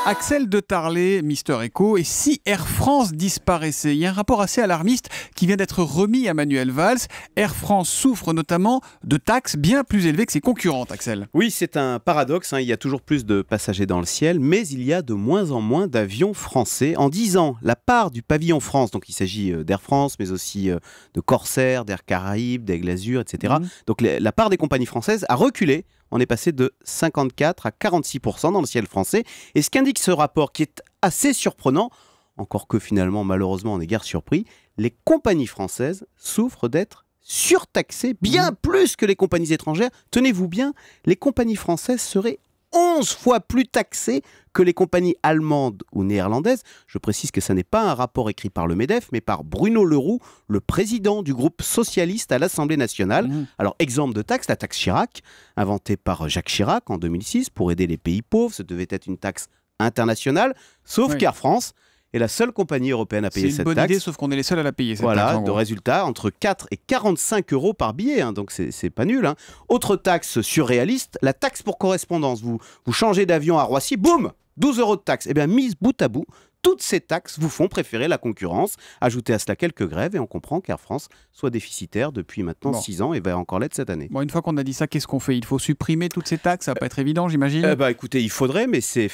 Axel de Tarlet, Mister Echo, et si Air France disparaissait? Il y a un rapport assez alarmiste qui vient d'être remis à Manuel Valls. Air France souffre notamment de taxes bien plus élevées que ses concurrentes, Axel. Oui, c'est un paradoxe, il y a toujours plus de passagers dans le ciel, mais il y a de moins en moins d'avions français. En 10 ans, la part du pavillon France, donc il s'agit d'Air France, mais aussi de Corsair, d'Air Caraïbes, d'Aigle Azur, etc. Donc la part des compagnies françaises a reculé. On est passé de 54 à 46% dans le ciel français. Et ce qu'indique ce rapport, qui est assez surprenant, encore que finalement, malheureusement, on est guère surpris, les compagnies françaises souffrent d'être surtaxées bien plus que les compagnies étrangères. Tenez-vous bien, les compagnies françaises seraient 11 fois plus taxées que les compagnies allemandes ou néerlandaises. Je précise que ce n'est pas un rapport écrit par le MEDEF, mais par Bruno Le Roux, le président du groupe socialiste à l'Assemblée nationale. Alors, exemple de taxe, la taxe Chirac, inventée par Jacques Chirac en 2006 pour aider les pays pauvres. Ce devait être une taxe internationale, sauf qu'Air France est la seule compagnie européenne à payer cette taxe. C'est une bonne idée, sauf qu'on est les seuls à la payer, cette taxe. Voilà, de résultat, entre 4 et 45 euros par billet, donc c'est pas nul. Autre taxe surréaliste, la taxe pour correspondance. Vous changez d'avion à Roissy, boum, 12 euros de taxe. Eh bien, mise bout à bout, toutes ces taxes vous font préférer la concurrence. Ajoutez à cela quelques grèves et on comprend qu'Air France soit déficitaire depuis maintenant 6 ans et va encore l'être cette année. Bon, une fois qu'on a dit ça, qu'est-ce qu'on fait? Il faut supprimer toutes ces taxes? Ça va pas être évident, j'imagine. Écoutez, il faudrait, mais c'est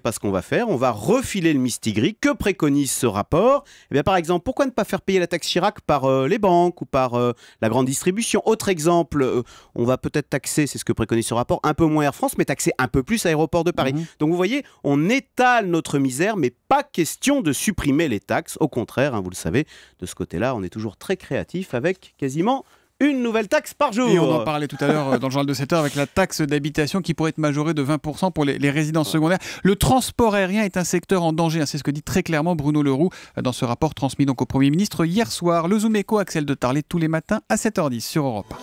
pas ce qu'on va faire. On va refiler le mistigris. Que préconise ce rapport? Par exemple, pourquoi ne pas faire payer la taxe Chirac par les banques ou par la grande distribution? Autre exemple, on va peut-être taxer, c'est ce que préconise ce rapport, un peu moins Air France, mais taxer un peu plus Aéroport de Paris. Donc vous voyez, on étale notre misère, mais pas question de supprimer les taxes. Au contraire, vous le savez, de ce côté-là, on est toujours très créatif avec quasiment une nouvelle taxe par jour. Et on en parlait tout à l'heure dans le journal de 7 heures avec la taxe d'habitation qui pourrait être majorée de 20% pour les résidences secondaires. Le transport aérien est un secteur en danger, c'est ce que dit très clairement Bruno Le Roux dans ce rapport transmis donc au Premier ministre hier soir. Le Zoom Echo, Axel de Tarlet, tous les matins à 7h10 sur Europe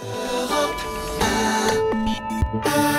1.